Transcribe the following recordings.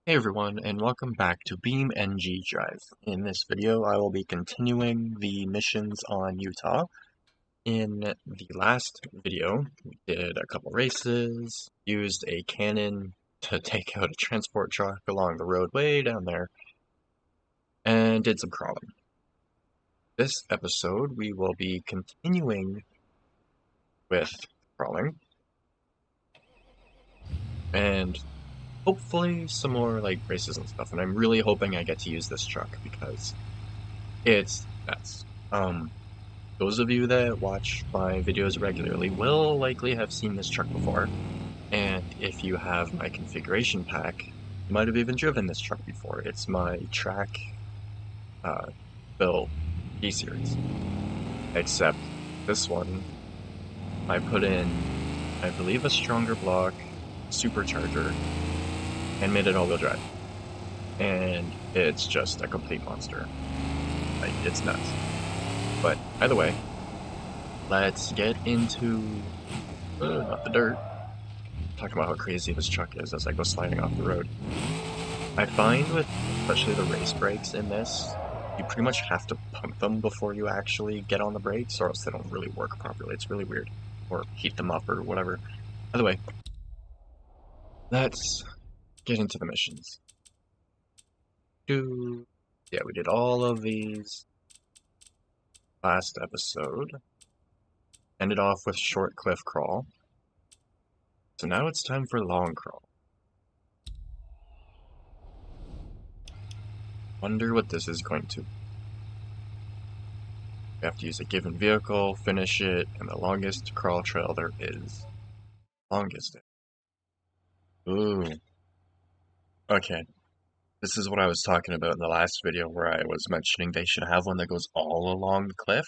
Hey everyone, and welcome back to BeamNG.drive. In this video, I will be continuing the missions on Utah. In the last video, we did a couple races, used a cannon to take out a transport truck along the roadway down there, and did some crawling. This episode, we will be continuing with crawling, and hopefully some more like races and stuff, and I'm really hoping I get to use this truck because it's nuts. Those of you that watch my videos regularly will likely have seen this truck before, and if you have my configuration pack, you might have even driven this truck before. It's my track build D-Series, except this one, I put in, I believe, a stronger block, supercharger, and made it all-wheel drive. And it's just a complete monster. Like, it's nuts. But either way, let's get into not the dirt. Talking about how crazy this truck is as I go sliding off the road. I find with especially the race brakes in this, you pretty much have to pump them before you actually get on the brakes, or else they don't really work properly. It's really weird. Or heat them up or whatever. Either way, let's get into the missions. Yeah, we did all of these last episode. Ended off with short cliff crawl. So now it's time for long crawl. Wonder what this is going to be. You have to use a given vehicle, finish it, and the longest crawl trail there is. Longest. Ooh. Okay. This is what I was talking about in the last video where I was mentioning they should have one that goes all along the cliff.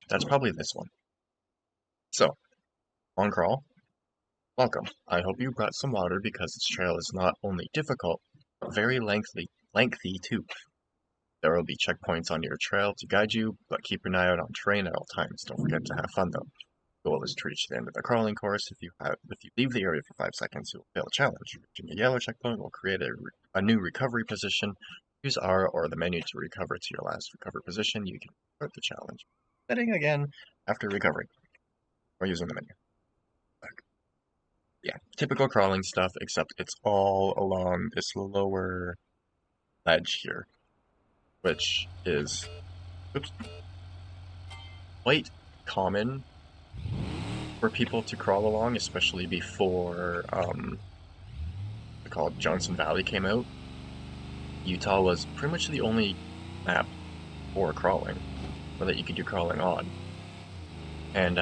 That's probably this one. So, long crawl. Welcome. I hope you brought some water because this trail is not only difficult, but very lengthy too. There will be checkpoints on your trail to guide you, but keep an eye out on terrain at all times. Don't forget to have fun though. The goal is to reach the end of the crawling course. If you leave the area for 5 seconds, you'll fail a challenge. Reaching a yellow checkpoint will create a new recovery position. Use R or the menu to recover to your last recovery position. You can start the challenge. Setting again after recovery, or using the menu. Yeah, typical crawling stuff, except it's all along this lower ledge here, which is quite common for people to crawl along, especially before called Johnson Valley came out. Utah was pretty much the only map for crawling, or that you could do crawling on. And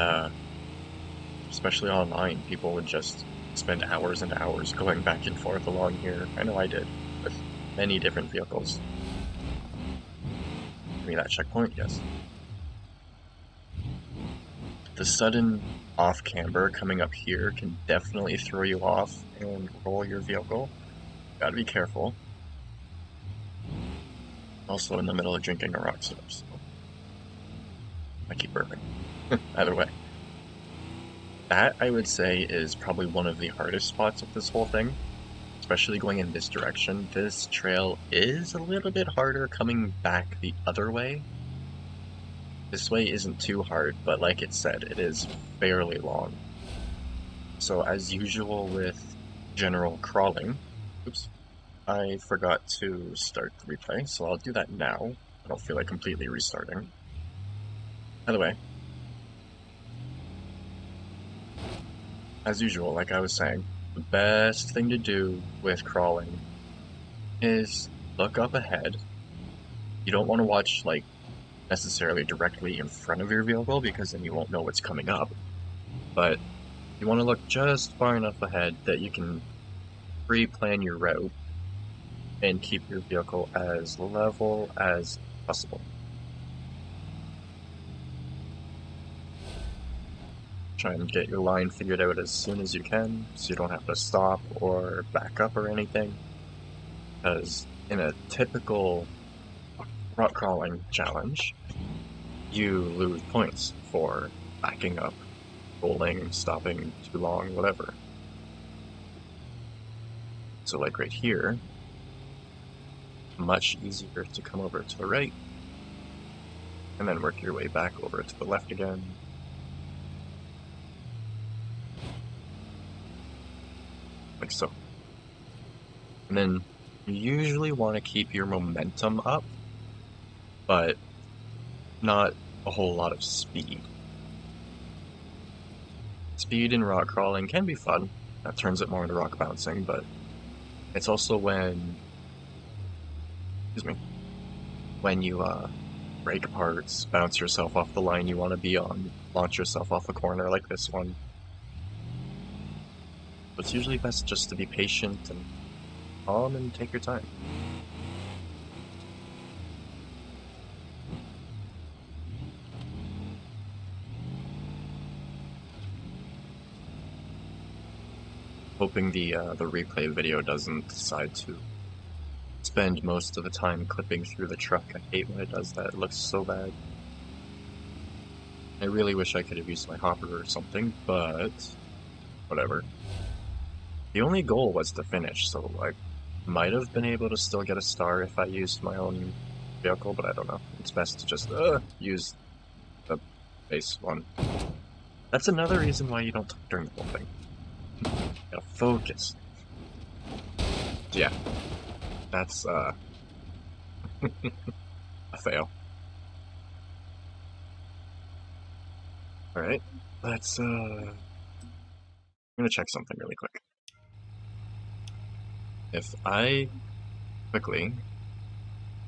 especially online, people would just spend hours and hours going back and forth along here. I know I did, with many different vehicles. Give me that checkpoint, yes. The sudden off-camber coming up here can definitely throw you off and roll your vehicle. Gotta be careful. Also in the middle of drinking a rock soda, so I keep burping. Either way. That, I would say, is probably one of the hardest spots of this whole thing. Especially going in this direction. This trail is a little bit harder coming back the other way. This way isn't too hard, but like it said, it is fairly long. So as usual with general crawling, oops, I forgot to start the replay, so I'll do that now. I don't feel like completely restarting. Either way, as usual, like I was saying, the best thing to do with crawling is look up ahead. You don't want to watch, like, necessarily directly in front of your vehicle because then you won't know what's coming up. But you want to look just far enough ahead that you can pre-plan your route and keep your vehicle as level as possible. Try and get your line figured out as soon as you can so you don't have to stop or back up or anything. Because in a typical rock crawling challenge, you lose points for backing up, rolling, stopping too long, whatever. So like right here, much easier to come over to the right, and then work your way back over to the left again. Like so. And then you usually want to keep your momentum up, but not a whole lot of speed. Speed in rock crawling can be fun. That turns it more into rock bouncing, but it's also when you break parts, bounce yourself off the line you want to be on, launch yourself off a corner like this one. It's usually best just to be patient and calm and take your time. Hoping the replay video doesn't decide to spend most of the time clipping through the truck. I hate when it does that. It looks so bad. I really wish I could have used my hopper or something, but whatever. The only goal was to finish, so I might have been able to still get a star if I used my own vehicle, but I don't know. It's best to just use the base one. That's another reason why you don't talk during the whole thing. You gotta focus. Yeah. That's, a fail. Alright, let's, I'm gonna check something really quick. If I quickly,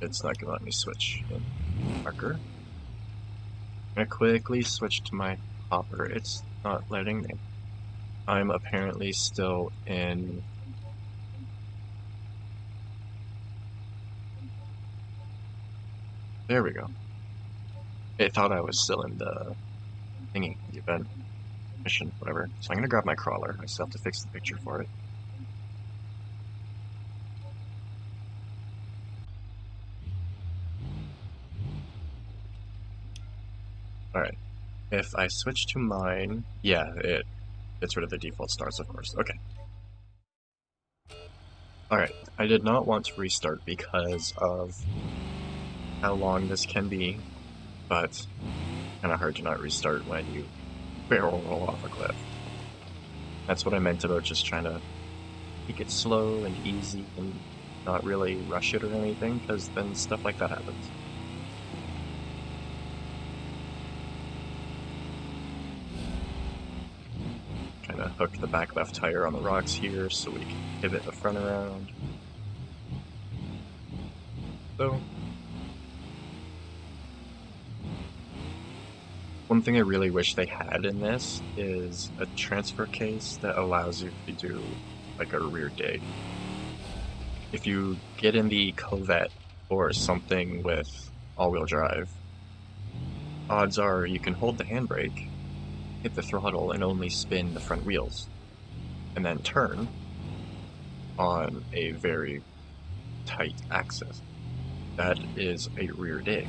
it's not gonna let me switch in marker. I'm gonna quickly switch to my hopper. It's not letting me. I'm apparently still in... There we go. It thought I was still in the thingy, the event, mission, whatever. So I'm gonna grab my crawler. I still have to fix the picture for it. Alright. If I switch to mine, yeah, it gets rid of the default stars, of course. Okay. Alright, I did not want to restart because of how long this can be, but kinda hard to not restart when you barrel roll off a cliff. That's what I meant about just trying to make it slow and easy and not really rush it or anything, because then stuff like that happens. Kinda hook the back left tire on the rocks here so we can pivot the front around. So, one thing I really wish they had in this is a transfer case that allows you to do like a rear dig. If you get in the Covette or something with all-wheel drive, odds are you can hold the handbrake, hit the throttle, and only spin the front wheels, and then turn on a very tight axis. That is a rear dig.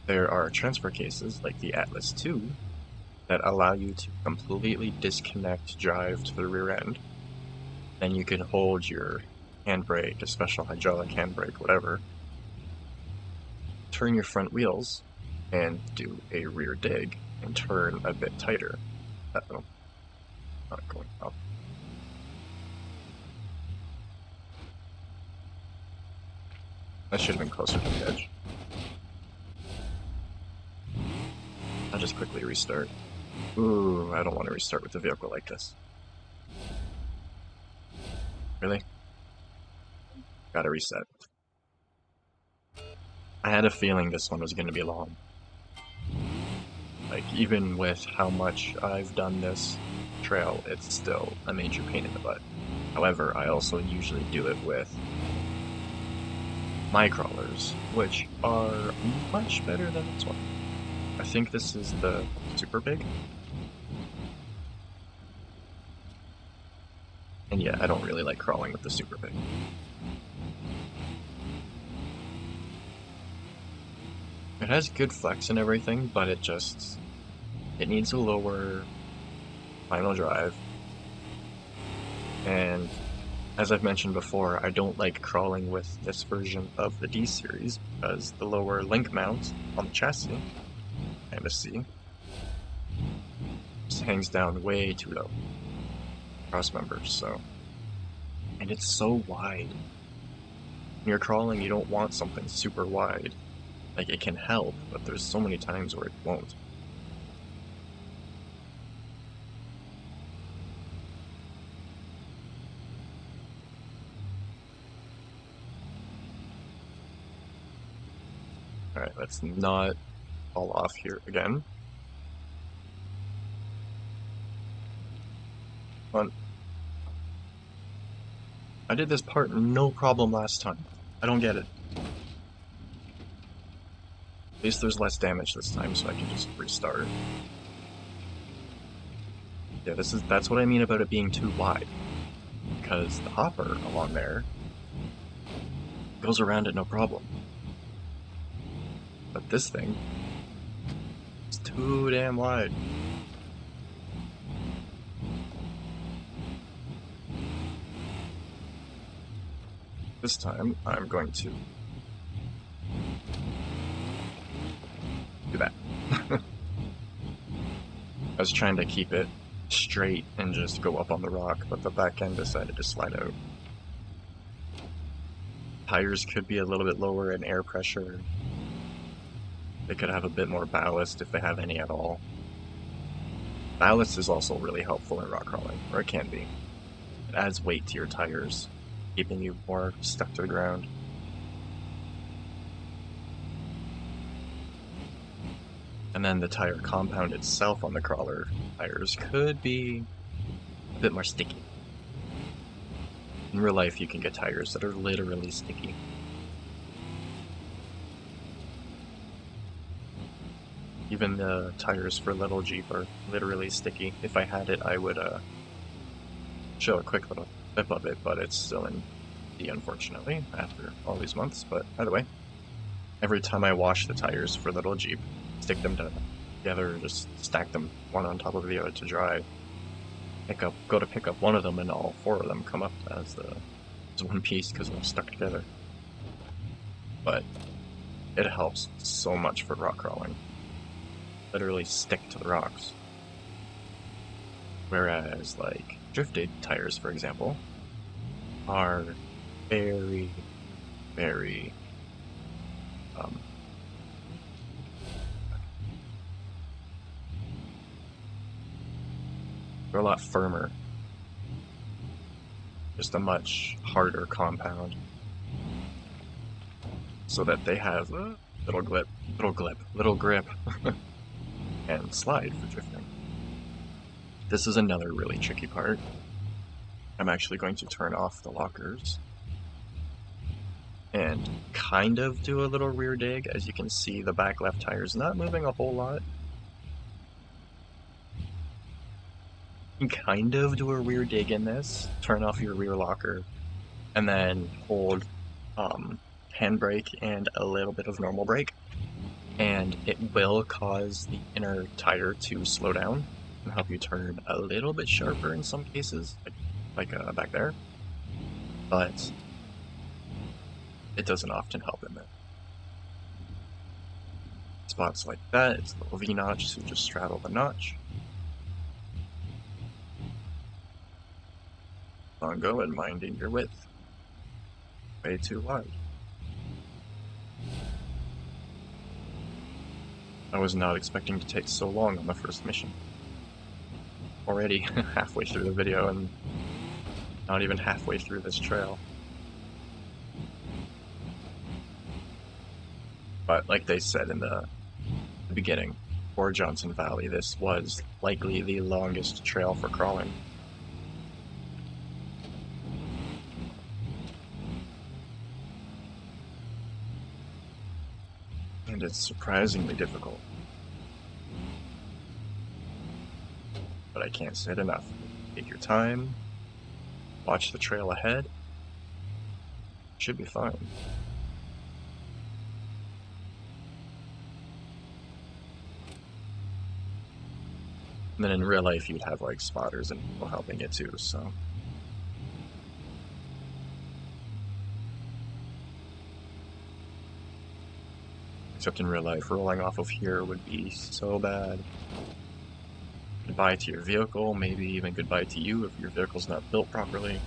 There are transfer cases, like the Atlas II, that allow you to completely disconnect drive to the rear end. Then you can hold your handbrake, a special hydraulic handbrake, whatever, turn your front wheels, and do a rear dig, and turn a bit tighter. Uh-oh. Not going up. That should have been closer to the edge. I'll just quickly restart. Ooh, I don't want to restart with a vehicle like this. Really? Gotta reset. I had a feeling this one was going to be long. Like, even with how much I've done this trail, it's still a major pain in the butt. However, I also usually do it with my crawlers, which are much better than this one. I think this is the super big. And yeah, I don't really like crawling with the super big. It has good flex and everything, but it needs a lower final drive. And As I've mentioned before, I don't like crawling with this version of the D series because the lower link mount on the chassis, and a C, just hangs down way too low cross members, so. And it's so wide. When you're crawling, you don't want something super wide. Like, it can help, but there's so many times where it won't. Alright, let's not fall off here again. Come on. I did this part no problem last time. I don't get it. At least there's less damage this time, so I can just restart. Yeah, that's what I mean about it being too wide. Because the hopper along there goes around it no problem. But this thing is too damn wide. This time, I'm going to do that. I was trying to keep it straight and just go up on the rock, but the back end decided to slide out. Tires could be a little bit lower in air pressure. They could have a bit more ballast if they have any at all. Ballast is also really helpful in rock crawling, or it can be. It adds weight to your tires, keeping you more stuck to the ground. And then the tire compound itself on the crawler tires could be a bit more sticky. In real life, you can get tires that are literally sticky. Even the tires for Little Jeep are literally sticky. If I had it, I would show a quick little clip of it, but it's still in D, unfortunately, after all these months. But either way, every time I wash the tires for Little Jeep, stick them together, just stack them one on top of the other to dry, go to pick up one of them, and all four of them come up as one piece because they're stuck together. But it helps so much for rock crawling. Literally stick to the rocks. Whereas, like, drifted tires, for example, are very, very they're a lot firmer. Just a much harder compound. So that they have a little grip, and slide for drifting. This is another really tricky part. I'm actually going to turn off the lockers and kind of do a little rear dig. As you can see, the back left tire is not moving a whole lot. You can kind of do a rear dig in this, turn off your rear locker, and then hold handbrake and a little bit of normal brake, and it will cause the inner tire to slow down and help you turn a little bit sharper in some cases, like back there, but it doesn't often help in there. Spots like that, it's a little V-notch, so just straddle the notch. On go and minding your width. Way too wide. I was not expecting to take so long on the first mission. Already halfway through the video and not even halfway through this trail. But like they said in the beginning, for Johnson Valley, this was likely the longest trail for crawling. And it's surprisingly difficult. But I can't say it enough. Take your time, watch the trail ahead. Should be fine. And then in real life, you'd have like spotters and people helping you too, so. Except in real life, rolling off of here would be so bad. Goodbye to your vehicle, maybe even goodbye to you if your vehicle's not built properly.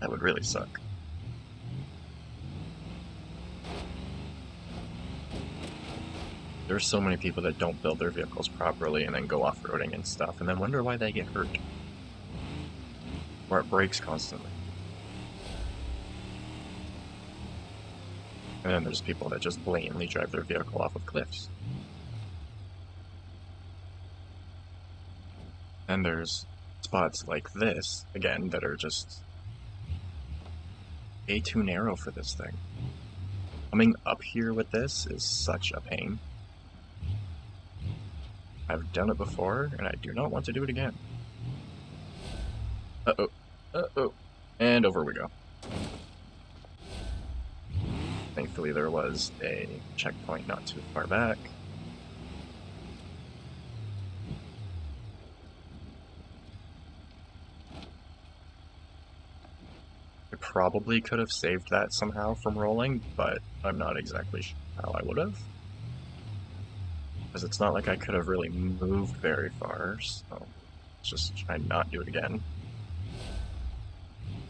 That would really suck. There's so many people that don't build their vehicles properly and then go off-roading and stuff, and then wonder why they get hurt. Or it breaks constantly. And then there's people that just blatantly drive their vehicle off of cliffs. And there's spots like this, again, that are just way too narrow for this thing. Coming up here with this is such a pain. I've done it before, and I do not want to do it again. Uh-oh. Uh-oh. And over we go. Thankfully there was a checkpoint not too far back. I probably could have saved that somehow from rolling, but I'm not exactly sure how I would have. Because it's not like I could have really moved very far, so let's just try and not do it again.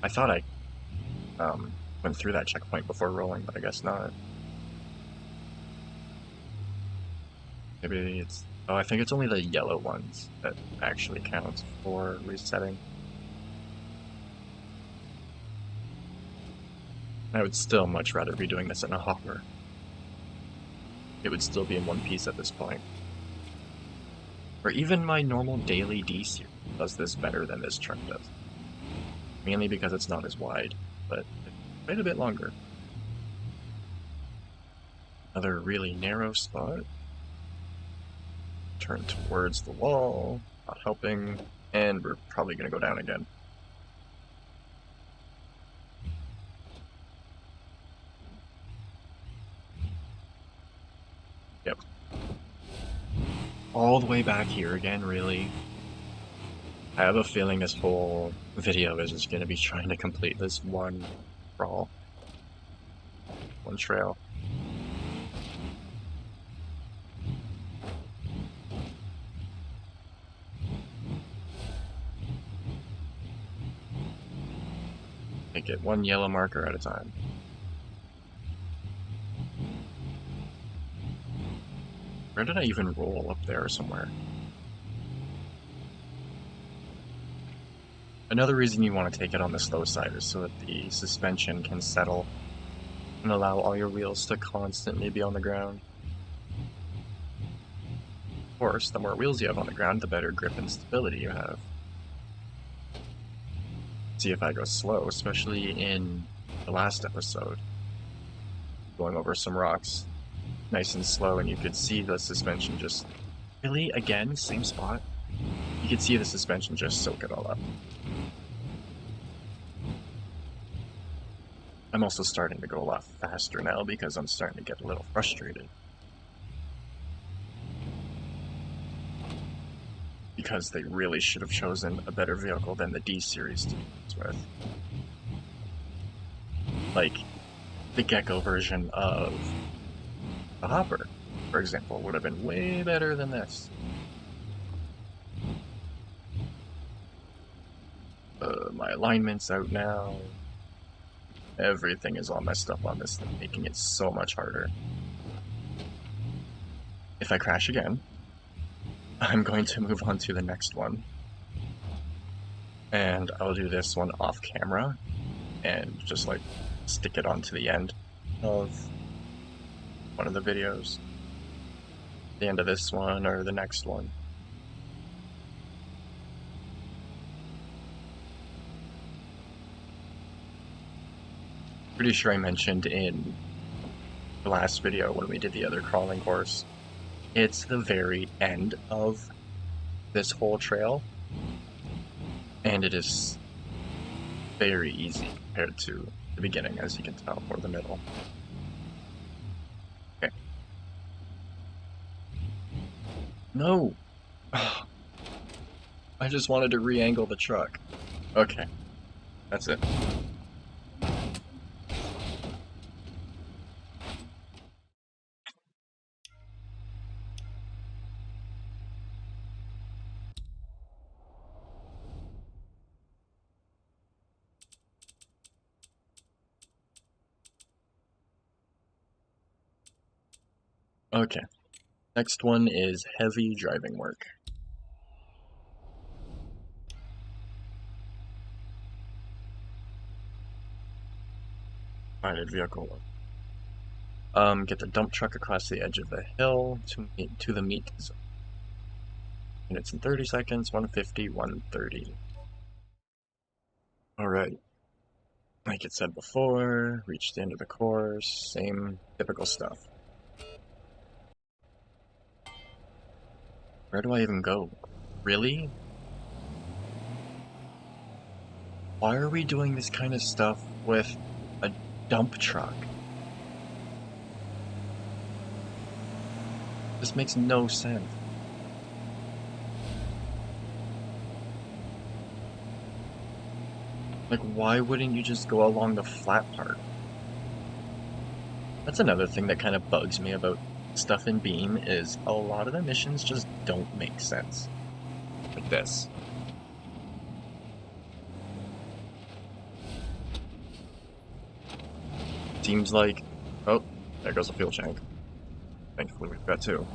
I thought I went through that checkpoint before rolling, but I guess not. Maybe it's... oh, I think it's only the yellow ones that actually count for resetting. I would still much rather be doing this in a hopper. It would still be in one piece at this point. Or even my normal daily D series does this better than this truck does. Mainly because it's not as wide, but it's quite a bit longer. Another really narrow spot. Turn towards the wall, not helping, and we're probably going to go down again. Yep. All the way back here again, really. I have a feeling this whole video is just going to be trying to complete this one crawl. One trail. I get one yellow marker at a time. Where did I even roll up there somewhere? Another reason you want to take it on the slow side is so that the suspension can settle and allow all your wheels to constantly be on the ground. Of course, the more wheels you have on the ground, the better grip and stability you have. See if I go slow, especially in the last episode, going over some rocks nice and slow, and you could see the suspension just really, again, same spot. You could see the suspension just soak it all up. I'm also starting to go a lot faster now because I'm starting to get a little frustrated. Because they really should have chosen a better vehicle than the D series to do this with. Like, the Gecko version of the Hopper, for example, would have been way better than this. My alignment's out now. Everything is all messed up on this thing, making it so much harder. If I crash again, I'm going to move on to the next one. And I'll do this one off camera and just like stick it onto the end of one of the videos. The end of this one or the next one. Pretty sure I mentioned in the last video when we did the other crawling course, it's the very end of this whole trail, and it is very easy compared to the beginning, as you can tell, or the middle. Okay. No! I just wanted to re-angle the truck. Okay. That's it. Okay, next one is heavy driving work. Provided vehicle. Get the dump truck across the edge of the hill to the meet zone. Minutes and 30 seconds, 150, 130. Alright. Like it said before, reach the end of the course, same typical stuff. Where do I even go? Really? Why are we doing this kind of stuff with a dump truck? This makes no sense. Like, why wouldn't you just go along the flat part? That's another thing that kind of bugs me about stuff in Beam is a lot of the missions just don't make sense. Like this. Seems like... Oh, there goes a fuel tank. Thankfully we've got two.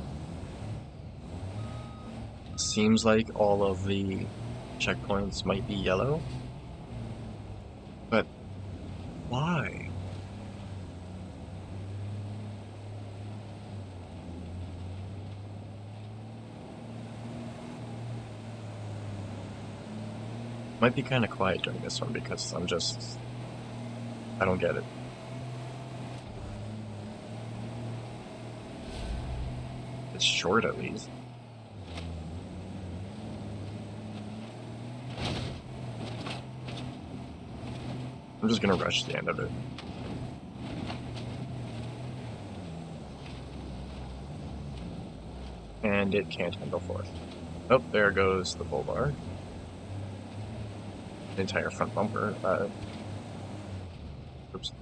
Seems like all of the checkpoints might be yellow. But why? Might be kind of quiet during this one because I don't get it. It's short at least. I'm just gonna rush the end of it. And it can't handle force. Oh, there goes the bull bar. The entire front bumper. Oops.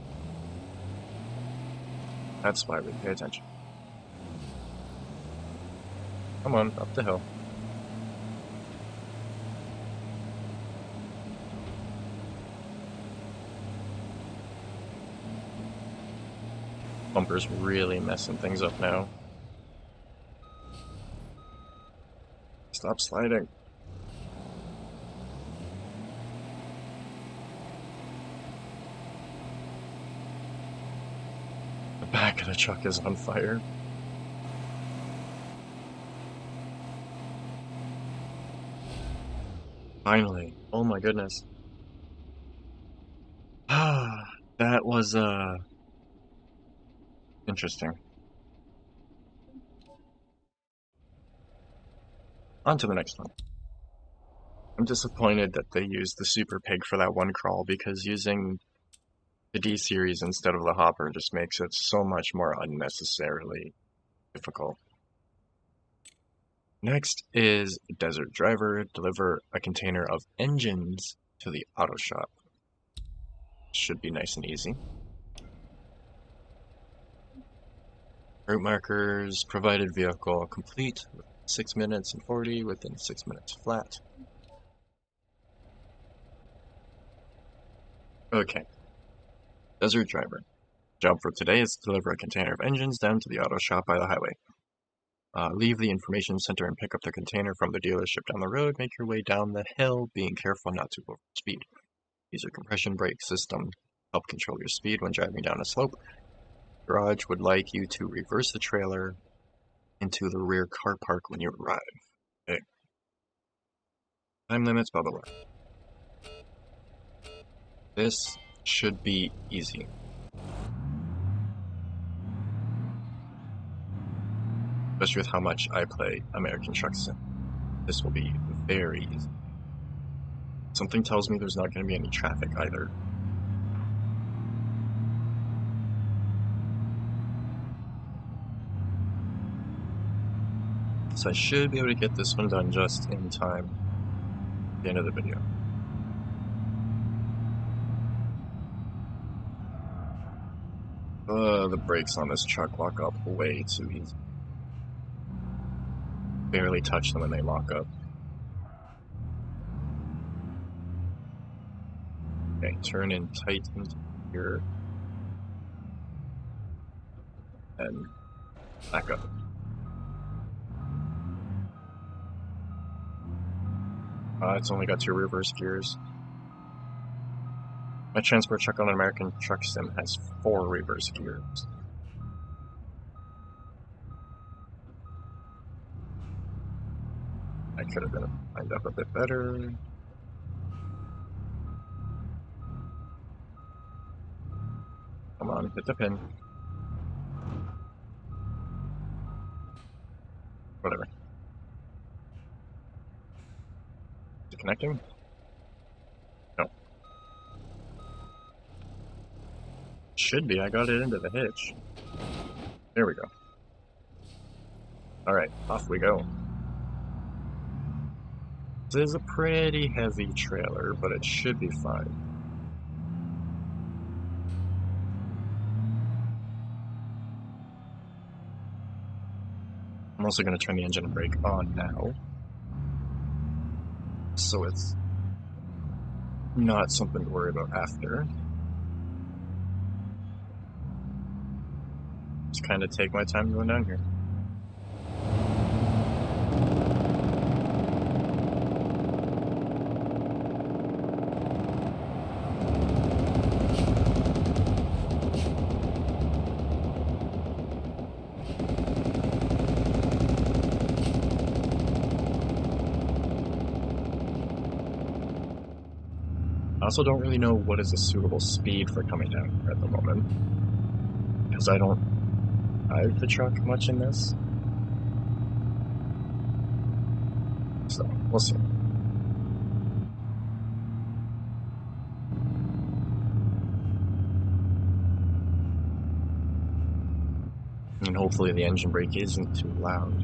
That's why we pay attention. Come on, up the hill. Bumper's really messing things up now. Stop sliding. The back of the truck is on fire. Finally. Oh my goodness. Ah, that was, interesting. On to the next one. I'm disappointed that they used the Super Pig for that one crawl because using the D series instead of the Hopper just makes it so much more unnecessarily difficult. Next is Desert Driver. Deliver a container of engines to the auto shop. Should be nice and easy. Route markers, provided vehicle complete, 6 minutes and 40, within 6 minutes flat. Okay, Desert Driver. Job for today is to deliver a container of engines down to the auto shop by the highway. Leave the information center and pick up the container from the dealership down the road. Make your way down the hill, being careful not to overspeed. Use a compression brake system. Help control your speed when driving down a slope. Garage would like you to reverse the trailer into the rear car park when you arrive. Okay. Time limits, blah blah blah. This should be easy. Especially with how much I play American Truck Sim. This will be very easy. Something tells me there's not going to be any traffic either. So I should be able to get this one done just in time at the end of the video. The brakes on this truck lock up way too easy. Barely touch them when they lock up. Okay, turn in tight into here. And Back up. It's only got 2 reverse gears. My transport truck on an American Truck Sim has 4 reverse gears. I could have been lined up a bit better. Come on, hit the pin. Whatever. Is it connecting? No. Should be. I got it into the hitch. There we go. Alright, off we go. This is a pretty heavy trailer, but it should be fine. I'm also going to turn the engine brake on now, so it's not something to worry about after. Just kind of take my time going down here. I also don't really know what is a suitable speed for coming down here at the moment, because I don't drive the truck much in this. So, we'll see. And hopefully the engine brake isn't too loud.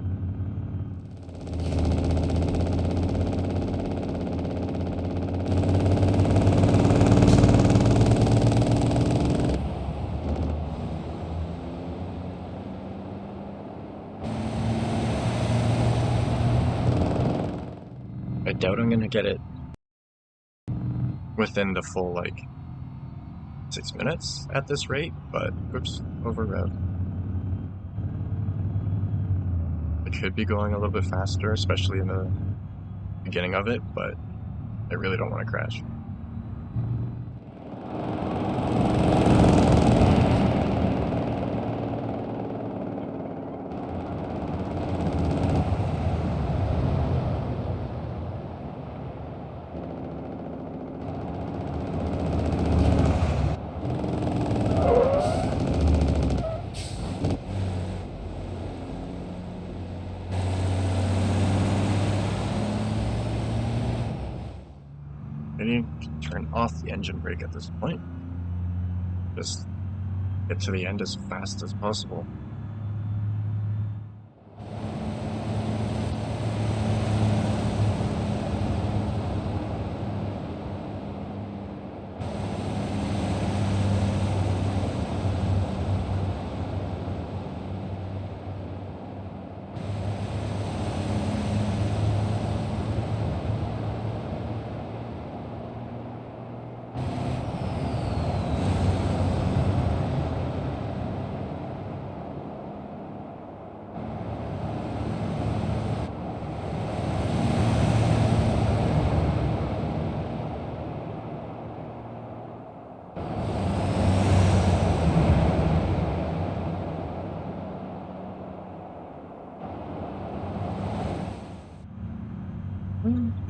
I doubt I'm going to get it within the full, 6 minutes at this rate, but, oops, overrode. I could be going a little bit faster, especially in the beginning of it, but I really don't want to crash. I need to turn off the engine brake at this point. Just get to the end as fast as possible.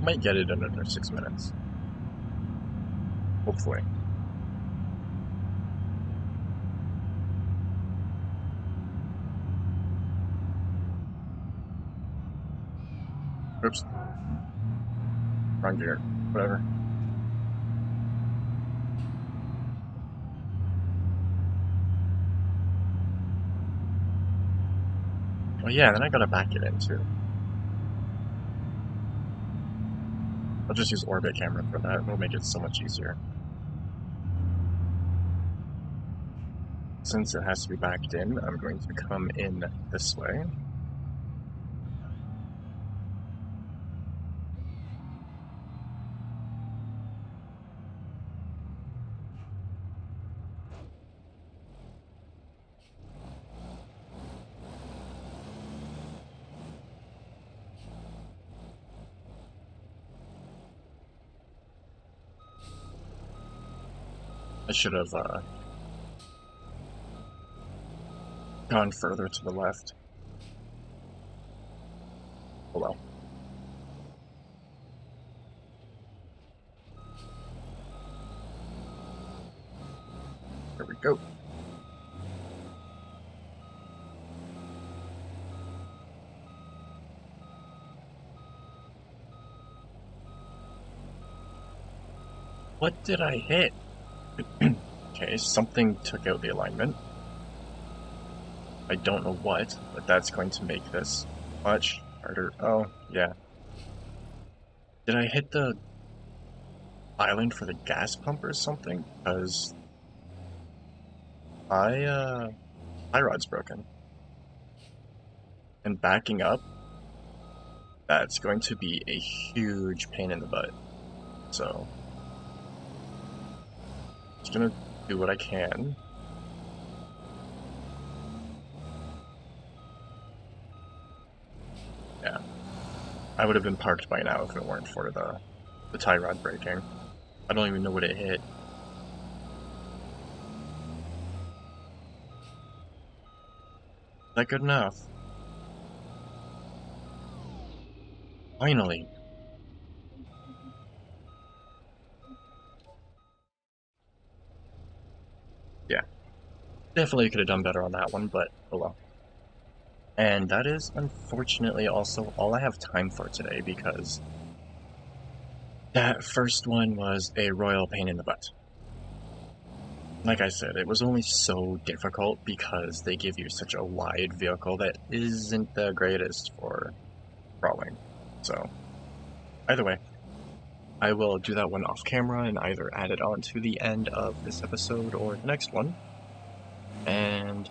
Might get it in under 6 minutes. Hopefully. Oops. Wrong gear. Whatever. Oh yeah, then I gotta back it in too. I'll just use orbit camera for that. It'll make it so much easier. Since it has to be backed in, I'm going to come in this way. I should have gone further to the left. Oh well. There we go. What did I hit? Okay, something took out the alignment. I don't know what, but that's going to make this much harder. Oh, yeah. Did I hit the island for the gas pump or something? Because my rod's broken. And backing up, that's going to be a huge pain in the butt. So, just gonna do what I can. Yeah. I would have been parked by now if it weren't for the tie rod breaking. I don't even know what it hit. Is that good enough? Finally. Yeah. Definitely could have done better on that one, but oh well. And that is unfortunately also all I have time for today because that first one was a royal pain in the butt. Like I said, it was only so difficult because they give you such a wide vehicle that isn't the greatest for crawling. So, either way, I will do that one off camera and either add it on to the end of this episode or the next one. And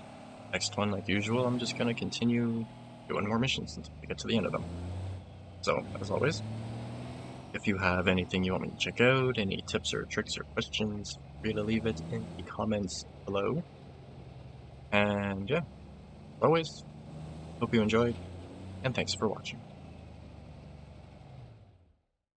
next one, like usual, I'm just going to continue doing more missions until we get to the end of them. So, as always, if you have anything you want me to check out, any tips or tricks or questions, feel free to leave it in the comments below. And yeah, as always, hope you enjoyed, and thanks for watching.